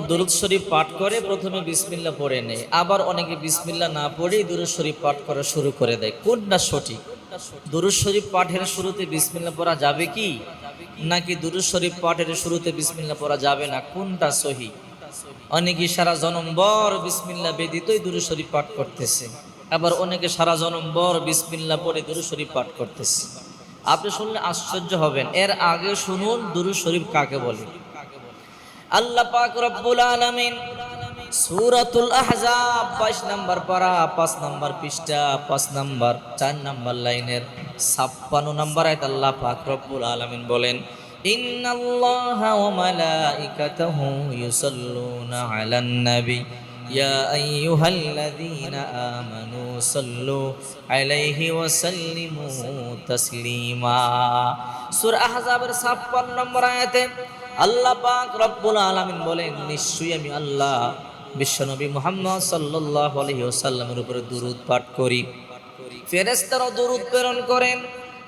দুরূদ শরীফ পাঠ করে প্রথমে বিসমিল্লাহ পড়ে নেয়, আবার অনেকে বিসমিল্লাহ না পড়েই দুরূদ শরীফ পাঠ করা শুরু করে দেয়। কোনটা সঠিক? দুরূদ শরীফ পাঠের শুরুতে বিসমিল্লাহ পড়া যাবে কি, নাকি দুরূদ শরীফ পাঠের শুরুতে বিসমিল্লাহ পড়া যাবে না? কোনটা সহি? অনেকে সারা জনমভর বিসমিল্লাহ ব্যতীতই দুরূদ শরীফ পাঠ করতেছে, আবার অনেকে সারা জনমভর বিসমিল্লাহ পড়ে দুরূদ শরীফ পাঠ করতেছে। আপনি শুনলে আশ্চর্য হবেন। এর আগে শুনুন দুরূদ শরীফ কাকে বলে। আল্লাহ পাক রব্বুল আলামিন সূরাতুল আহজাব 22 নম্বর পারা 5 নম্বর পৃষ্ঠা 5 নম্বর 4 নম্বর লাইনের 56 নম্বর আয়াত আল্লাহ পাক রব্বুল আলামিন বলেন, ইন্নাল্লাহা ওয়া মালাইকাতাহু ইউসাল্লুনা আলান নবী ইয়া আইয়ুহাল্লাযীনা আমানু সাল্লু আলাইহি ওয়া সাল্লিমু তাসলিমা। সূরা আহজাবের 56 নম্বর আয়াতে আল্লাহ পাক রব্বুল আলামিন বলেন, নিশ্চয়ই আমি আল্লাহ বিশ্বনবী মুহাম্মদ সাল্লাল্লাহু আলাইহি ওয়াসাল্লামের উপরে দুরূদ পাঠ করি, ফেরেশতারাও দুরূদ প্রেরণ করেন,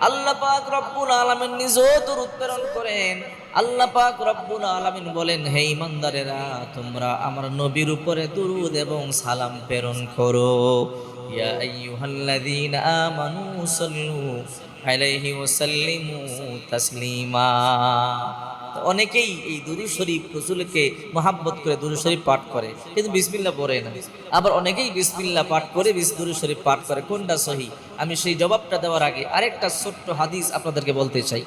আল্লাহ পাক রব্বুল আলামিন নিজেও দুরূদ প্রেরণ করেন। আল্লাহ পাক রব্বুল আলামিন বলেন, হে ঈমানদারেরা, তোমরা আমার নবীর উপরে দুরূদ এবং সালাম প্রেরণ করো। ইয়া আইয়ুহাল্লাযীনা আমানু সাল্লু আলাইহি ওয়া সাল্লিমু তাসলিমা। অনেকেই এই দুরূদ শরীফ রাসূলকে মহব্বত করে দুরূদ শরীফ পাঠ করে, কিন্তু বিসমিল্লাহ পড়ে না। আবার অনেকেই বিসমিল্লাহ পাঠ করে দুরূদ শরীফ পাঠ করে। কোনটা সহি? আমি সেই জবাবটা দেওয়ার আগে আরেকটা ছোট্ট হাদিস আপনাদেরকে বলতে চাই।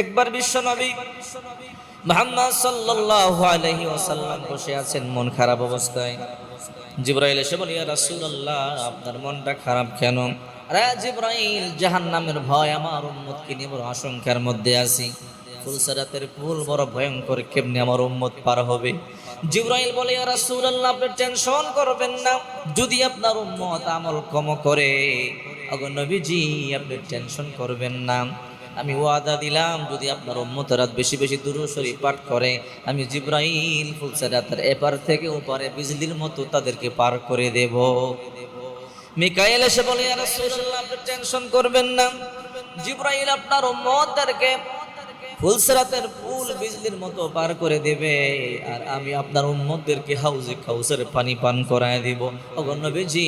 একবার বিশ্বনবী মুহাম্মদ সাল্লাল্লাহু আলাইহি ওয়াসাল্লাম বসে আছেন মন খারাপ অবস্থায়। জিবরাইল এসে বলে, ইয়া রাসূলুল্লাহ, আপনার মনটা খারাপ কেন? আরে জিবরাইল, জাহান্নামের ভয় আমার উম্মতকে নিয়ে বড় আশঙ্কার মধ্যে আছি। ফুলসিরাতের পুল বড় ভয়ঙ্কর, কেমনে আমার উম্মত পার হবে? জিবরাইল বলে, ইয়া রাসূলুল্লাহ, আপনি টেনশন করবেন না, যদি আপনার উম্মত আমল কম করে, ওগো নবীজি আপনি টেনশন করবেন না, আমি ওয়াদা দিলাম যদি আপনার উম্মতেরা বেশি বেশি দুরূদ শরীফ পাঠ করে, আমি জিবরাইল ফুলসিরাতের এপার থেকে ওপারে বিজলির মতো তাদেরকে পার করে দেব। মিকাইল এসে বলে, ইয়া রাসূলুল্লাহ, আপনি টেনশন করবেন না, জিবরাইল আপনার উম্মতদেরকে ফুলসিরাতের পুল বিজলির মতো পার করে দেবে, আর আমি আপনার উম্মতদেরকে হাউজে কাউসারের পানি পান করায় দিব। ওগো নবীজি,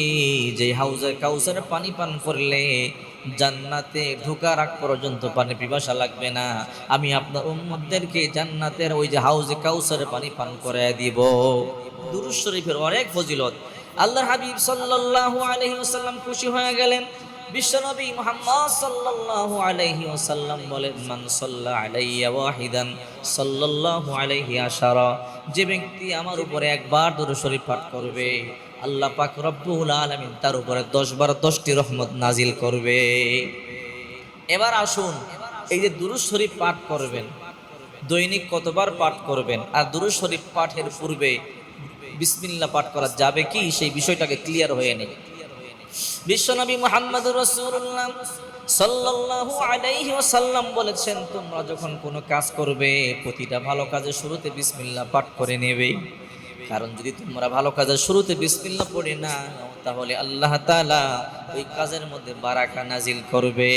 যে হাউজে কাউসারের পানি পান করলে জান্নাতে ঢোকার আগ পর্যন্ত পানি পিপাসা লাগবে না, আমি আপনার উম্মতদেরকে জান্নাতের ওই যে হাউজে কাউসারের পানি পান করায় দিব। দুরূদ শরীফের অনেক ফজিলত। আল্লাহর হাবিব সাল্লাল্লাহু আলাইহি ওয়াসাল্লাম খুশি হয়ে গেলেন। বিশ্বনবী মুহাম্মদ সাল্লাল্লাহু আলাইহি ওয়াসাল্লাম বলেন, মান সাল্লা আলাইয়া ওয়াহিদান সাল্লাল্লাহু আলাইহি আশারা, যে ব্যক্তি আমার উপরে একবার দুরূদ শরীফ পাঠ করবে, আল্লাহ পাক রব্বুল আলামিন তার উপরে 10 বার 10টি রহমত নাজিল করবে। এবার আসুন, এই যে দুরূদ শরীফ পাঠ করবেন, দৈনিক কতবার পাঠ করবেন, আর দুরূদ শরীফ পাঠের পূর্বে বিসমিল্লাহ পাঠ করা যাবে কি, সেই বিষয়টাকে ক্লিয়ার হয়ে নেই। বিশ্বনবী মুহাম্মদুর রাসূলুল্লাহ সাল্লাল্লাহু আলাইহি ওয়াসাল্লাম বলেছেন, তোমরা যখন কোনো কাজ করবে, প্রতিটা ভালো কাজের শুরুতে বিসমিল্লাহ পাঠ করে নেবে। কারণ যদি তোমরা ভালো কাজের শুরুতে বিসমিল্লাহ পড়ে না, তাহলে আল্লাহ তাআলা ওই কাজের মধ্যে বারাকা নাজিল করবে।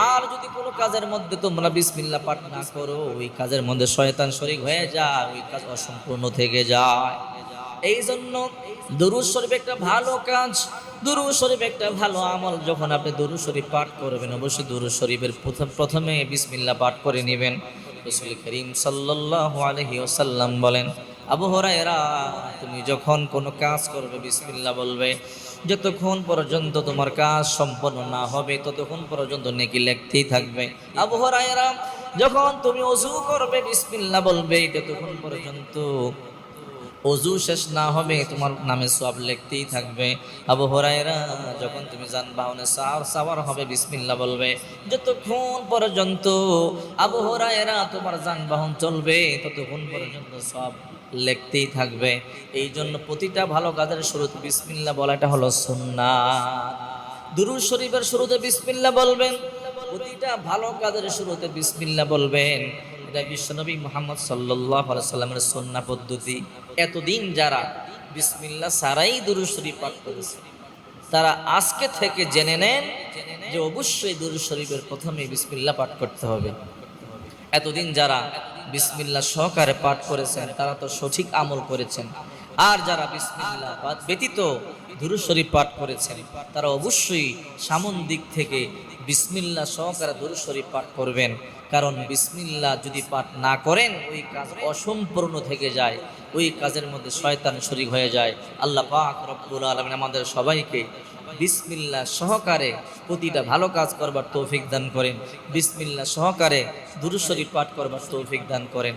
আর যদি কোনো কাজের মধ্যে তোমরা বিসমিল্লাহ পাঠ না করো, ওই কাজের মধ্যে শয়তান শরীক হয়ে যায়, ওই কাজ অসম্পূর্ণ থেকে যায়। এই জন্য দুরূদ শরীফ একটা ভালো কাজ, দুরূদ শরীফ একটা ভালো আমল। যখন আপনি দুরূদ শরীফ পাঠ করবেন, অবশ্যই দুরূদ শরীফের প্রথমে বিসমিল্লাহ পাঠ করে নেবেন। রাসূল করিম সাল্লাল্লাহু আলাইহি ওয়াসাল্লাম বলেন, আবু হুরায়রা, তুমি যখন কোনো কাজ করবে বিসমিল্লাহ বলবে, যতক্ষণ পর্যন্ত তোমার কাজ সম্পন্ন না হবে ততক্ষণ পর্যন্ত নেকি লিখতেই থাকবে। আবু হুরায়রা, যখন তুমি ওযু করবে বিসমিল্লাহ বলবে, ততক্ষণ পর্যন্ত ওযু শেষ না হবে তোমার নামে সওয়াব লিখতেই থাকবে। আবু হুরায়রা, যখন তুমি যানবাহনে সাওয়ার হবে বিসমিল্লাহ বলবে, যতক্ষণ পর্যন্ত আবু হুরায়রা তোমার যানবাহন চলবে ততক্ষণ পর্যন্ত সওয়াব লিখতেই থাকবে। এই জন্য প্রতিটা ভালো কাজের শুরুতে বিসমিল্লাহ বলাটা হলো সুন্নাত। দুরূদ শরীফের শুরুতে বিসমিল্লাহ বলবেন, প্রতিটা ভালো কাজের শুরুতে বিসমিল্লাহ বলবেন। এটা বিশ্বনবী মুহাম্মদ সাল্লাল্লাহু আলাইহি ওয়াসাল্লামের সুন্নাহ পদ্ধতি। এতদিন যারা বিসমিল্লাহ ছাড়াই দুরূদ শরীফ পাঠ করেছে, তারা আজকে থেকে জেনে নেন যে অবশ্যই দুরূদ শরীফের প্রথমে বিসমিল্লাহ পাঠ করতে হবে। এতদিন যারা বিসমিল্লাহ সহকারে পাঠ করেছেন তারা তো সঠিক আমল করেছেন। আর যারা বিসমিল্লাহ ব্যতীত দুরূদ শরীফ পাঠ করেছেন তারা অবশ্যই সামন দিক থেকে বিসমিল্লাহ সহকারে দুরূদ শরীফ পাঠ করবেন। কারণ বিসমিল্লাহ যদি পাঠ না করেন ওই কাজ অসম্পূর্ণ থেকে যায়, ওই কাজের মধ্যে শয়তান শরীক হয়ে যায়। আল্লাহ পাক রব্বুল আলামিন আমাদের সবাইকে বিসমিল্লাহ সহকারে প্রতিটা ভালো কাজ করবার তৌফিক দান করেন, বিসমিল্লাহ সহকারে দুরূদ শরীফ পাঠ করবার তৌফিক দান করেন।